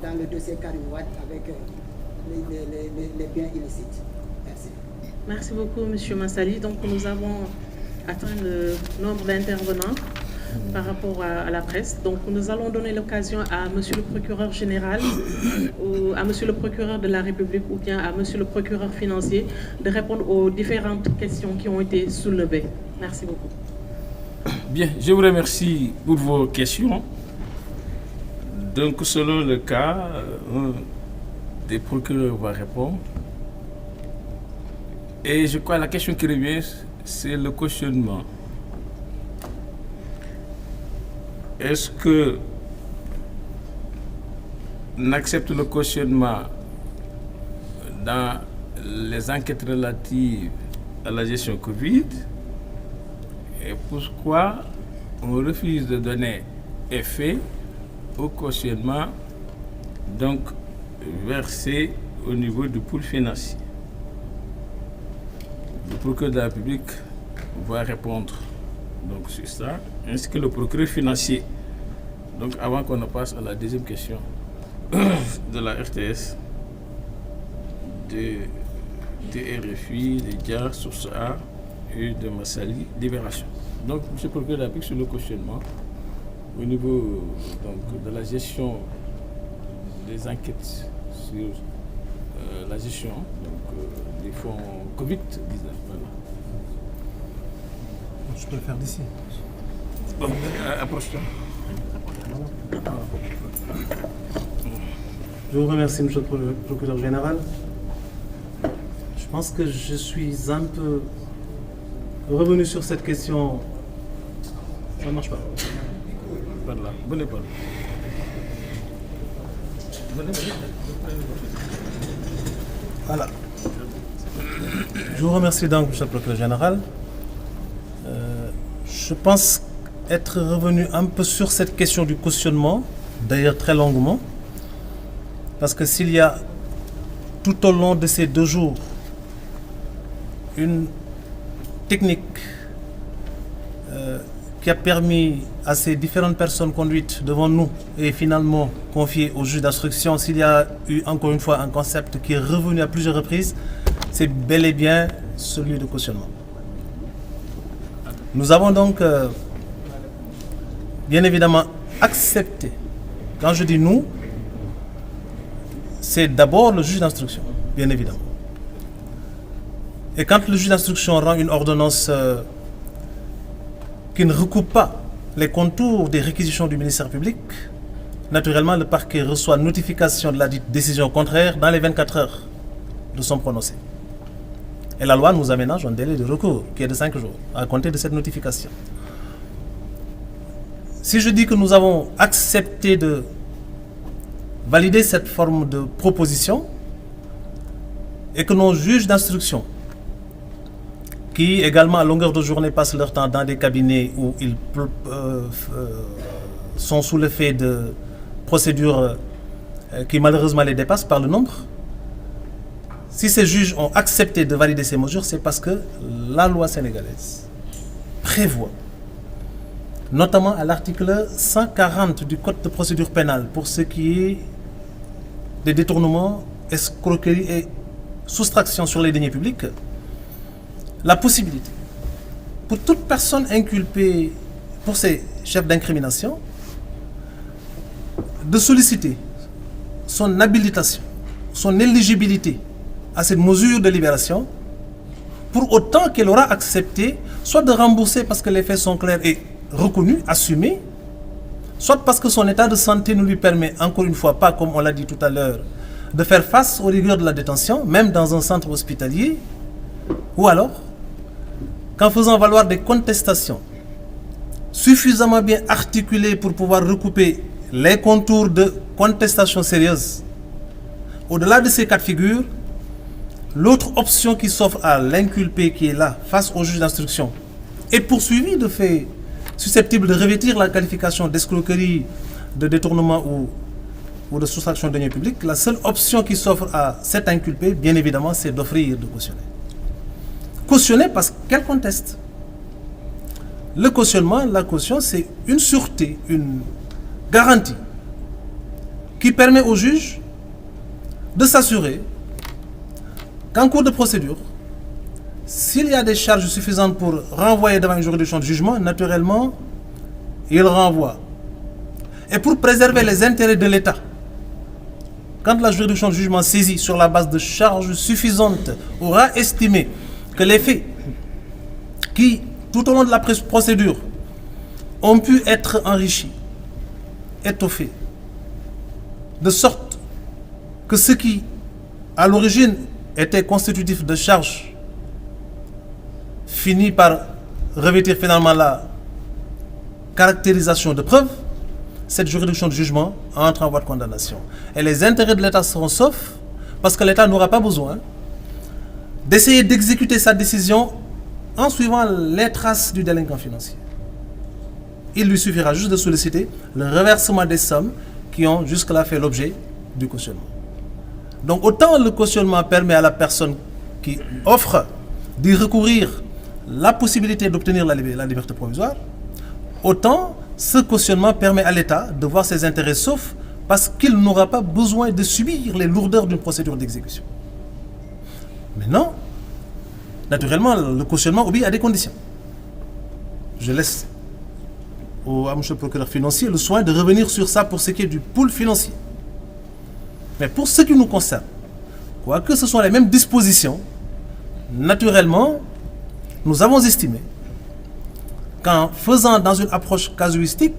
dans le dossier Karim Wade avec les biens illicites. Merci. Merci beaucoup, M. Massali. Donc, nous avons atteint le nombre d'intervenants par rapport à la presse. Donc, nous allons donner l'occasion à M. le procureur général, ou à M. le procureur de la République ou bien à M. le procureur financier de répondre aux différentes questions qui ont été soulevées. Merci beaucoup. Bien, je vous remercie pour vos questions. Donc, selon le cas, un des procureurs va répondre. Et je crois que la question qui revient, c'est le cautionnement. Est-ce que on accepte le cautionnement dans les enquêtes relatives à la gestion Covid? Et pourquoi on refuse de donner effet au cautionnement donc versé au niveau du pool financier? Le procureur de la République va répondre donc sur ça, ainsi que le procureur financier. Donc avant qu'on ne passe à la deuxième question de la RTS, de RFI, de GIAR, Source A et de Massali, Libération. Donc M. le procureur de la République sur le cautionnement au niveau donc, de la gestion des enquêtes sur la gestion des fonds Covid-19. Voilà. Je peux le faire d'ici. Bon, approche-toi. Je vous remercie, monsieur le procureur général. Je pense que je suis un peu revenu sur cette question. Ça ne marche pas. Par là. Bonne épaule. Voilà. Je vous remercie donc, monsieur le procureur général. Je pense être revenu un peu sur cette question du cautionnement, d'ailleurs très longuement, parce que s'il y a tout au long de ces 2 jours une technique qui a permis à ces différentes personnes conduites devant nous et finalement confiées au juge d'instruction, s'il y a eu encore une fois un concept qui est revenu à plusieurs reprises, c'est bel et bien celui de cautionnement. Nous avons donc bien évidemment accepté. Quand je dis nous, c'est d'abord le juge d'instruction, bien évidemment. Et quand le juge d'instruction rend une ordonnance qui ne recoupe pas les contours des réquisitions du ministère public, naturellement le parquet reçoit notification de la dite décision contraire dans les 24 heures de son prononcé. Et la loi nous aménage un délai de recours qui est de 5 jours à compter de cette notification. Si je dis que nous avons accepté de valider cette forme de proposition et que nos juges d'instruction, qui également à longueur de journée passent leur temps dans des cabinets où ils sont sous l'effet de procédures qui malheureusement les dépassent par le nombre, si ces juges ont accepté de valider ces mesures, c'est parce que la loi sénégalaise prévoit, notamment à l'article 140 du Code de procédure pénale, pour ce qui est des détournements, escroqueries et soustraction sur les deniers publics, la possibilité pour toute personne inculpée pour ces chefs d'incrimination de solliciter son habilitation, son éligibilité à cette mesure de libération, pour autant qu'elle aura accepté soit de rembourser parce que les faits sont clairs et reconnus, assumés, soit parce que son état de santé ne lui permet, encore une fois, pas, comme on l'a dit tout à l'heure, de faire face aux rigueurs de la détention, même dans un centre hospitalier, ou alors qu'en faisant valoir des contestations suffisamment bien articulées pour pouvoir recouper les contours de contestations sérieuses. Au-delà de ces cas de figure, l'autre option qui s'offre à l'inculpé qui est là, face au juge d'instruction, est poursuivi de faits susceptibles de revêtir la qualification d'escroquerie, de détournement ou de soustraction de deniers publics. La seule option qui s'offre à cet inculpé, bien évidemment, c'est d'offrir de cautionner. Cautionner parce qu'elle conteste. Le cautionnement, la caution, c'est une sûreté, une garantie qui permet au juge de s'assurer qu'en cours de procédure, s'il y a des charges suffisantes pour renvoyer devant une juridiction de jugement, naturellement, il renvoie. Et pour préserver les intérêts de l'État, quand la juridiction de jugement saisie sur la base de charges suffisantes aura estimé que les faits qui, tout au long de la procédure, ont pu être enrichis, étoffés, de sorte que ce qui, à l'origine, était constitutif de charges finit par revêtir finalement la caractérisation de preuve, cette juridiction de jugement entre en voie de condamnation. Et les intérêts de l'État seront saufs parce que l'État n'aura pas besoin d'essayer d'exécuter sa décision en suivant les traces du délinquant financier. Il lui suffira juste de solliciter le reversement des sommes qui ont jusque-là fait l'objet du cautionnement. Donc autant le cautionnement permet à la personne qui offre d'y recourir la possibilité d'obtenir la liberté provisoire, autant ce cautionnement permet à l'État de voir ses intérêts saufs parce qu'il n'aura pas besoin de subir les lourdeurs d'une procédure d'exécution. Maintenant, naturellement, le cautionnement obéit à des conditions. Je laisse à M. le procureur financier le soin de revenir sur ça pour ce qui est du pool financier. Mais pour ce qui nous concerne, quoique ce sont les mêmes dispositions, naturellement, nous avons estimé qu'en faisant dans une approche casuistique,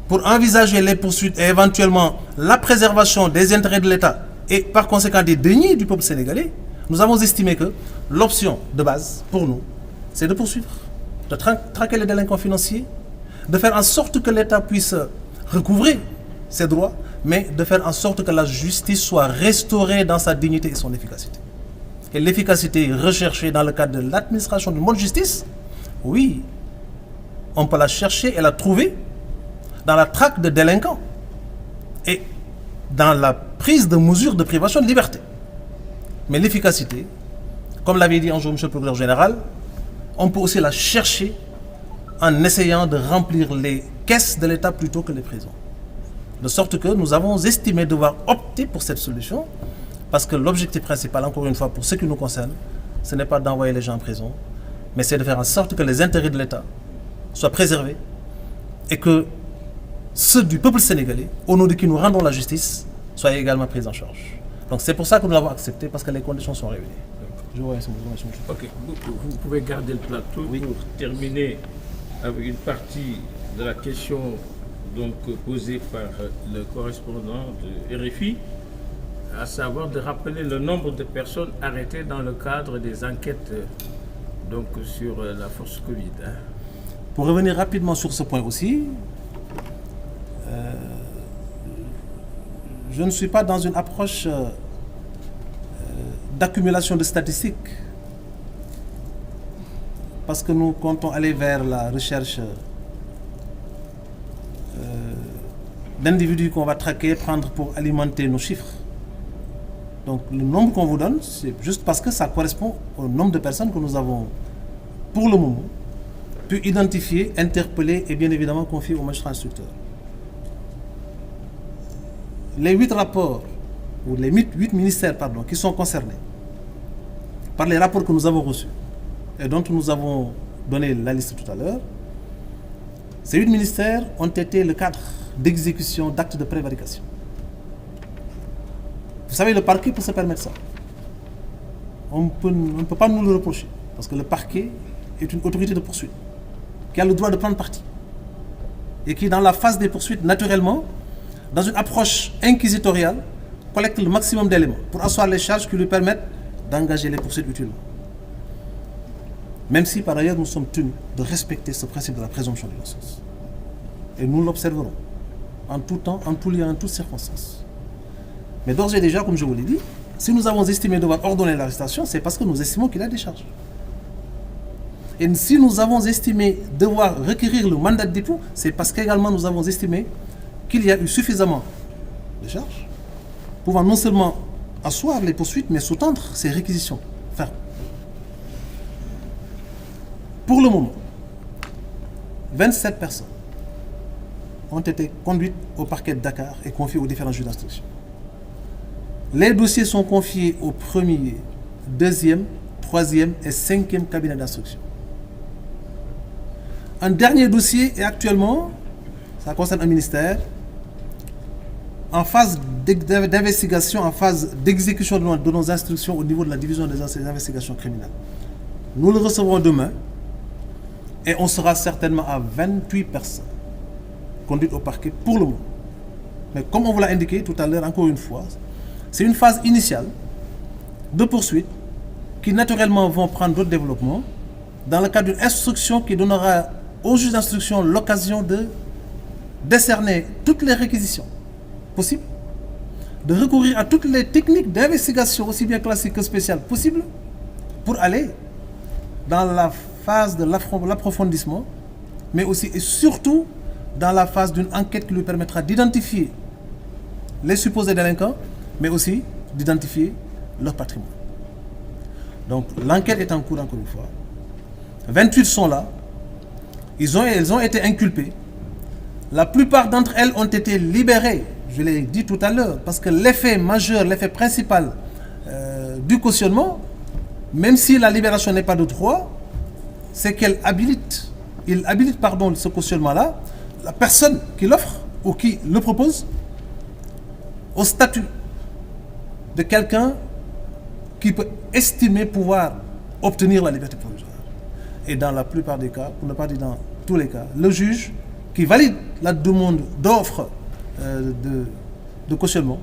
pour envisager les poursuites et éventuellement la préservation des intérêts de l'État et par conséquent des deniers du peuple sénégalais, nous avons estimé que l'option de base pour nous, c'est de poursuivre, de traquer les délinquants financiers, de faire en sorte que l'État puisse recouvrer ses droits, mais de faire en sorte que la justice soit restaurée dans sa dignité et son efficacité. Et l'efficacité recherchée dans le cadre de l'administration d'une bonne justice, oui, on peut la chercher et la trouver dans la traque de délinquants et dans la prise de mesures de privation de liberté. Mais l'efficacité, comme l'avait dit un jour M. le procureur général, on peut aussi la chercher en essayant de remplir les caisses de l'État plutôt que les prisons. De sorte que nous avons estimé devoir opter pour cette solution parce que l'objectif principal, encore une fois, pour ce qui nous concerne, ce n'est pas d'envoyer les gens en prison, mais c'est de faire en sorte que les intérêts de l'État soient préservés et que ceux du peuple sénégalais, au nom de qui nous rendons la justice, soient également pris en charge. Donc c'est pour ça que nous l'avons accepté, parce que les conditions sont réunies. Je vous remercie. Ok, vous pouvez garder le plateau pour terminer avec une partie de la question donc, posée par le correspondant de RFI, à savoir de rappeler le nombre de personnes arrêtées dans le cadre des enquêtes donc, sur la force Covid. Pour revenir rapidement sur ce point aussi, je ne suis pas dans une approche d'accumulation de statistiques parce que nous comptons aller vers la recherche d'individus qu'on va traquer, prendre pour alimenter nos chiffres. Donc le nombre qu'on vous donne, c'est juste parce que ça correspond au nombre de personnes que nous avons, pour le moment, pu identifier, interpeller et bien évidemment confier au magistrat instructeur. Les 8 rapports, ou les 8 ministères qui sont concernés par les rapports que nous avons reçus et dont nous avons donné la liste tout à l'heure, ces 8 ministères ont été le cadre d'exécution d'actes de prévarication. Vous savez, le parquet peut se permettre ça. On ne peut pas nous le reprocher, parce que le parquet est une autorité de poursuite qui a le droit de prendre parti et qui, dans la phase des poursuites, naturellement, dans une approche inquisitoriale, collecte le maximum d'éléments pour asseoir les charges qui lui permettent d'engager les poursuites utilement. Même si, par ailleurs, nous sommes tenus de respecter ce principe de la présomption d'innocence. Et nous l'observerons en tout temps, en tout lieu, en toutes circonstances. Mais d'ores et déjà, comme je vous l'ai dit, si nous avons estimé devoir ordonner l'arrestation, c'est parce que nous estimons qu'il a des charges. Et si nous avons estimé devoir requérir le mandat de dépôt, c'est parce qu'également nous avons estimé qu'il y a eu suffisamment de charges pouvant non seulement asseoir les poursuites, mais sous-tendre ces réquisitions fermes. Pour le moment, 27 personnes ont été conduites au parquet de Dakar et confiées aux différents juges d'instruction. Les dossiers sont confiés au premier, deuxième, troisième et cinquième cabinet d'instruction. Un dernier dossier est actuellement, ça concerne un ministère, en phase d'investigation, en phase d'exécution de nos instructions au niveau de la division des investigations criminelles. Nous le recevrons demain et on sera certainement à 28 personnes conduites au parquet pour le moment. Mais comme on vous l'a indiqué tout à l'heure, encore une fois, c'est une phase initiale de poursuite qui naturellement vont prendre d'autres développements dans le cadre d'une instruction qui donnera au juge d'instruction l'occasion de décerner toutes les réquisitions possibles, de recourir à toutes les techniques d'investigation aussi bien classiques que spéciales possibles pour aller dans la phase de l'approfondissement, mais aussi et surtout dans la phase d'une enquête qui lui permettra d'identifier les supposés délinquants, mais aussi d'identifier leur patrimoine. Donc l'enquête est en cours encore une fois. 28 sont là. Elles ont été inculpées. La plupart d'entre elles ont été libérées, je l'ai dit tout à l'heure, parce que l'effet majeur, l'effet principal du cautionnement, même si la libération n'est pas de droit, c'est qu'elle habilite ce cautionnement-là, la personne qui l'offre ou qui le propose, au statut de quelqu'un qui peut estimer pouvoir obtenir la liberté provisoire. Et dans la plupart des cas, pour ne pas dire dans tous les cas, le juge qui valide la demande d'offre de cautionnement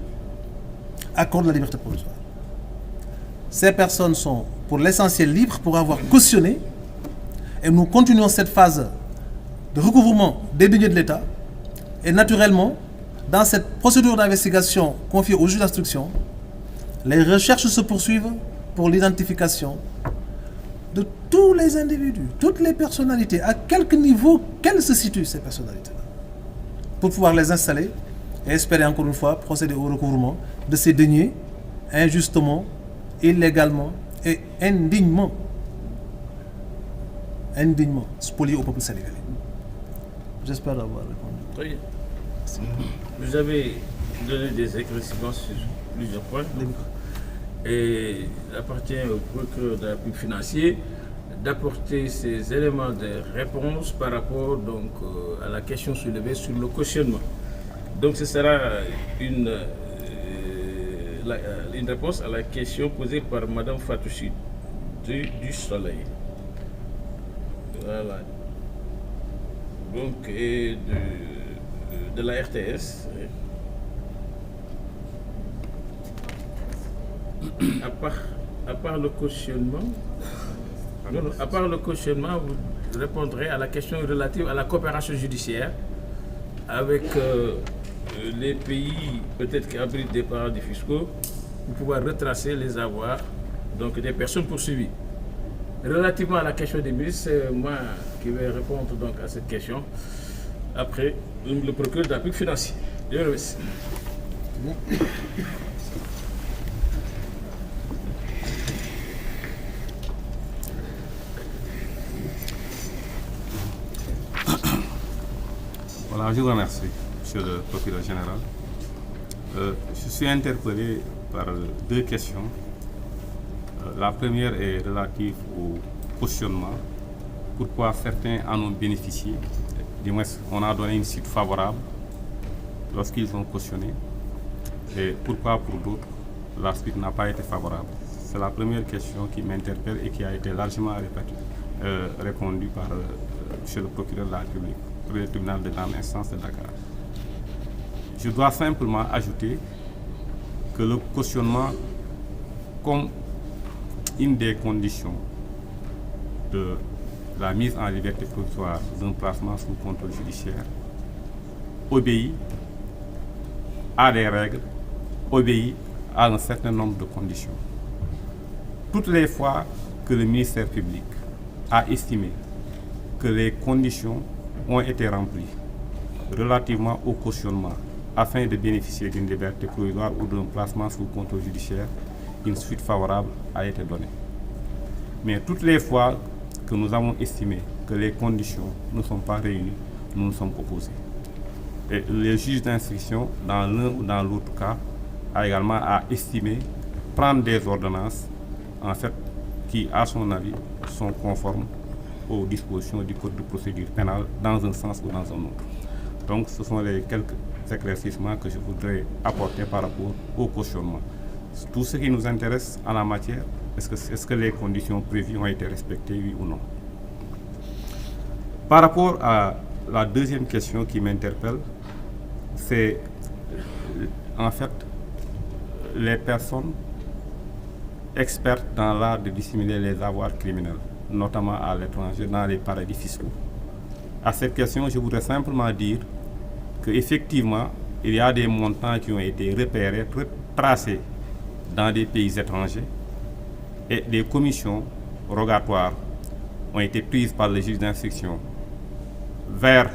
accorde la liberté provisoire. Ces personnes sont pour l'essentiel libres pour avoir cautionné et nous continuons cette phase de recouvrement des deniers de l'État et naturellement, dans cette procédure d'investigation confiée au juge d'instruction, les recherches se poursuivent pour l'identification de tous les individus, toutes les personnalités, à quelque niveau qu'elles se situent ces personnalités-là, pour pouvoir les installer et espérer encore une fois procéder au recouvrement de ces deniers injustement, illégalement et indignement spoliés au peuple sénégalais. J'espère avoir répondu. Très bien. Vous avez donné des éclaircissements sur plusieurs points. Et il appartient au procureur de la République financier d'apporter ces éléments de réponse par rapport donc, à la question soulevée sur le cautionnement. Donc ce sera une réponse à la question posée par Mme Fatouchi du Soleil. Voilà. Donc, et de la RTS. À part le cautionnement, vous répondrez à la question relative à la coopération judiciaire avec les pays peut-être qui abritent des paradis fiscaux pour pouvoir retracer les avoirs donc des personnes poursuivies. Relativement à la question des ministres, c'est moi qui vais répondre donc à cette question après le procureur de la République financier. Je vous remercie. Voilà, je vous remercie, Monsieur le procureur général. Je suis interpellé par deux questions. La première est relative au cautionnement. Pourquoi certains en ont bénéficié? Du moins, on a donné une suite favorable lorsqu'ils ont cautionné. Et pourquoi pour d'autres, la suite n'a pas été favorable? C'est la première question qui m'interpelle et qui a été largement répondue par M. le procureur de la République pour le tribunal de grande instance de Dakar. Je dois simplement ajouter que le cautionnement, comme une des conditions de la mise en liberté provisoire d'un placement sous contrôle judiciaire, obéit à des règles, obéit à un certain nombre de conditions. Toutes les fois que le ministère public a estimé que les conditions ont été remplies relativement au cautionnement afin de bénéficier d'une liberté provisoire ou d'un placement sous contrôle judiciaire, une suite favorable a été donnée. Mais toutes les fois que nous avons estimé que les conditions ne sont pas réunies, nous nous sommes opposés. Et le juge d'instruction, dans l'un ou dans l'autre cas, a également estimé prendre des ordonnances, en fait, qui, à son avis, sont conformes aux dispositions du Code de procédure pénale dans un sens ou dans un autre. Donc, ce sont les quelques éclaircissements que je voudrais apporter par rapport au cautionnement. Tout ce qui nous intéresse en la matière, est-ce que les conditions prévues ont été respectées, oui ou non? Par rapport à la deuxième question qui m'interpelle, c'est en fait les personnes expertes dans l'art de dissimuler les avoirs criminels, notamment à l'étranger, dans les paradis fiscaux. À cette question, je voudrais simplement dire qu'effectivement, il y a des montants qui ont été repérés, tracés dans des pays étrangers, et des commissions rogatoires ont été prises par le juge d'instruction vers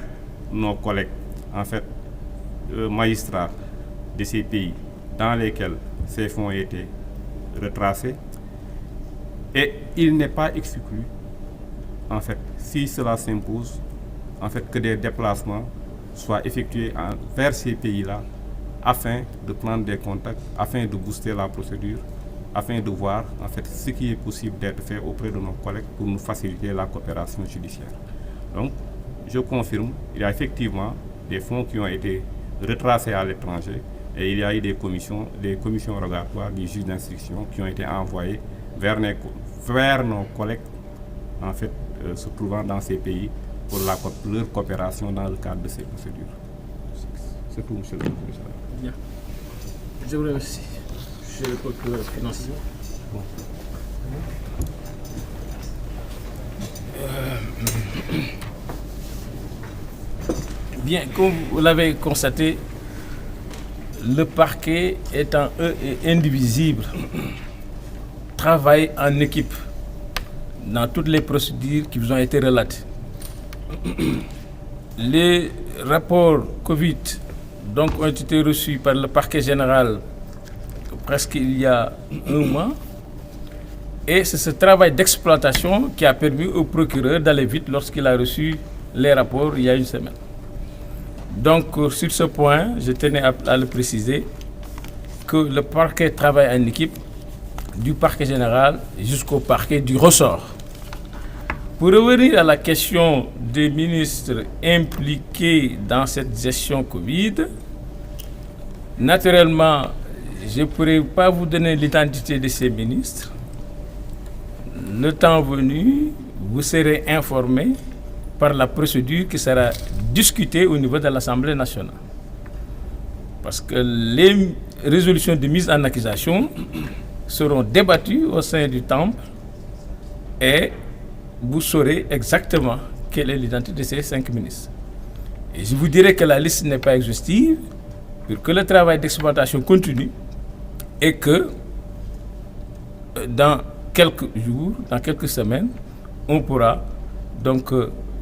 nos collègues, en fait, magistrats de ces pays dans lesquels ces fonds ont été retracés. Et il n'est pas exclu, en fait, si cela s'impose, en fait, que des déplacements soient effectués vers ces pays-là afin de prendre des contacts, afin de booster la procédure, afin de voir, en fait, ce qui est possible d'être fait auprès de nos collègues pour nous faciliter la coopération judiciaire. Donc, je confirme, il y a effectivement des fonds qui ont été retracés à l'étranger et il y a eu des commissions rogatoires du juge d'instruction qui ont été envoyées vers nos collègues, en fait, se trouvant dans ces pays pour leur coopération dans le cadre de ces procédures. C'est tout, monsieur le Président. Bien. Je vous remercie. Monsieur le procureur financier. Bon. Bien, comme vous l'avez constaté, le parquet étant indivisible, travaille en équipe dans toutes les procédures qui vous ont été relatées. Les rapports Covid donc, ont été reçus par le parquet général presque il y a un mois. Et c'est ce travail d'exploitation qui a permis au procureur d'aller vite lorsqu'il a reçu les rapports il y a une semaine. Donc, sur ce point, je tenais à le préciser, que le parquet travaille en équipe du parquet général jusqu'au parquet du ressort. Pour revenir à la question des ministres impliqués dans cette gestion Covid, naturellement, je ne pourrais pas vous donner l'identité de ces ministres. Le temps venu, vous serez informés par la procédure qui sera discutée au niveau de l'Assemblée nationale. Parce que les résolutions de mise en accusation seront débattues au sein du temple et vous saurez exactement quelle est l'identité de ces 5 ministres. Et je vous dirai que la liste n'est pas exhaustive, pour que le travail d'exploitation continue et que dans quelques jours, dans quelques semaines, on pourra donc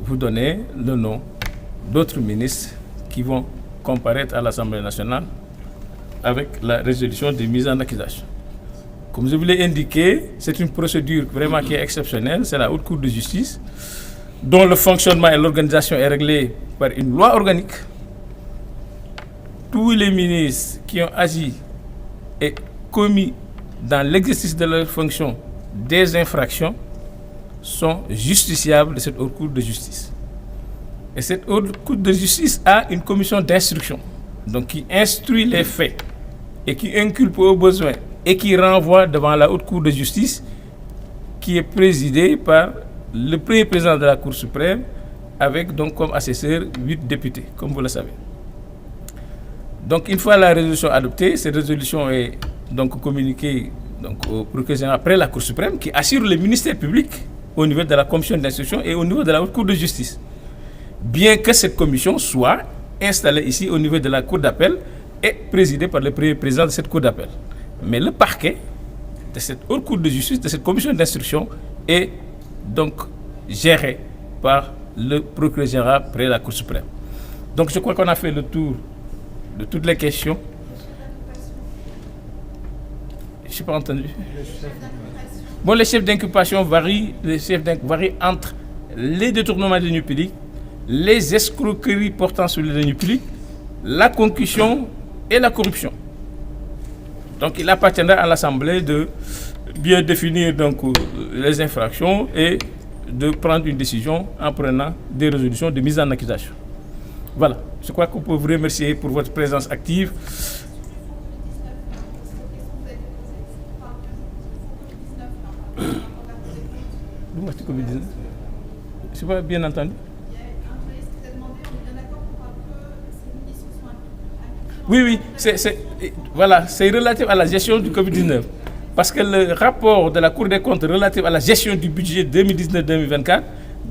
vous donner le nom d'autres ministres qui vont comparaître à l'Assemblée nationale avec la résolution de mise en accusation. Comme je vous l'ai indiqué, c'est une procédure vraiment qui est exceptionnelle, c'est la Haute Cour de justice, dont le fonctionnement et l'organisation est réglé par une loi organique. Tous les ministres qui ont agi et commis dans l'exercice de leur fonction des infractions sont justiciables de cette Haute Cour de justice. Et cette Haute Cour de justice a une commission d'instruction, donc qui instruit les faits et qui inculpe aux besoins et qui renvoie devant la Haute Cour de justice, qui est présidée par le premier président de la Cour suprême, avec donc comme assesseur 8 députés, comme vous le savez. Donc une fois la résolution adoptée, cette résolution est donc communiquée donc, au procureur général après la Cour suprême, qui assure le ministère public au niveau de la commission d'instruction et au niveau de la Haute Cour de justice. Bien que cette commission soit installée ici au niveau de la Cour d'appel et présidée par le premier président de cette Cour d'appel. Mais le parquet de cette Haute Cour de justice, de cette commission d'instruction, est donc géré par le procureur général près la Cour suprême. Donc je crois qu'on a fait le tour de toutes les questions. Je n'ai pas entendu. Bon, les chefs d'inculpation varient entre les détournements de deniers publics, les escroqueries portant sur les deniers publics la concussion et la corruption. Donc il appartiendra à l'Assemblée de bien définir donc les infractions et de prendre une décision en prenant des résolutions de mise en accusation. Voilà, je crois qu'on peut vous remercier pour votre présence active. Je n'ai pas bien entendu. Oui, c'est relatif à la gestion du Covid-19. Parce que le rapport de la Cour des comptes relatif à la gestion du budget 2019-2024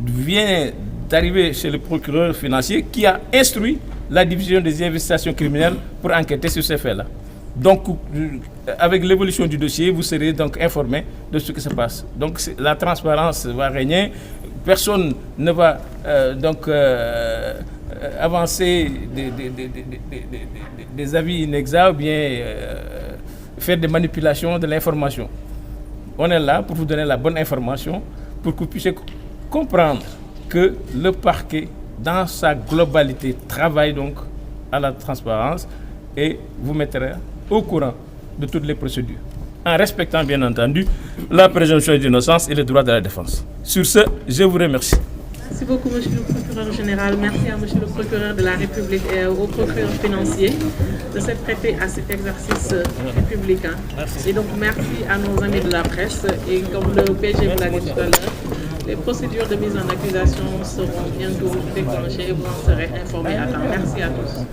vient d'arriver chez le procureur financier qui a instruit la division des investigations criminelles pour enquêter sur ces faits-là. Donc, avec l'évolution du dossier, vous serez donc informé de ce qui se passe. Donc, la transparence va régner. Personne ne va avancer des avis inexacts ou bien faire des manipulations de l'information. On est là pour vous donner la bonne information, pour que vous puissiez comprendre que le parquet, dans sa globalité, travaille donc à la transparence et vous mettra au courant de toutes les procédures, en respectant bien entendu la présomption d'innocence et les droits de la défense. Sur ce, je vous remercie. Merci beaucoup, monsieur le procureur général. Merci à monsieur le procureur de la République et au procureur financier de s'être prêté à cet exercice républicain. Merci. Et donc, merci à nos amis de la presse. Et comme le PG vous l'a dit tout à l'heure, les procédures de mise en accusation seront bientôt déclenchées et vous en serez informés à temps. Merci à tous.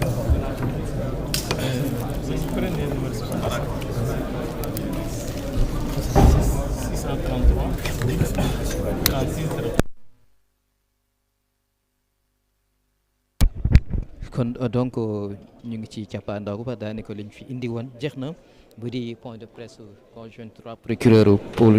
kon donc ñu ngi ci cappaandaw ba daanaka liñ fi indi woon jeex na bu di point de presse conjoint 3 procureur pôle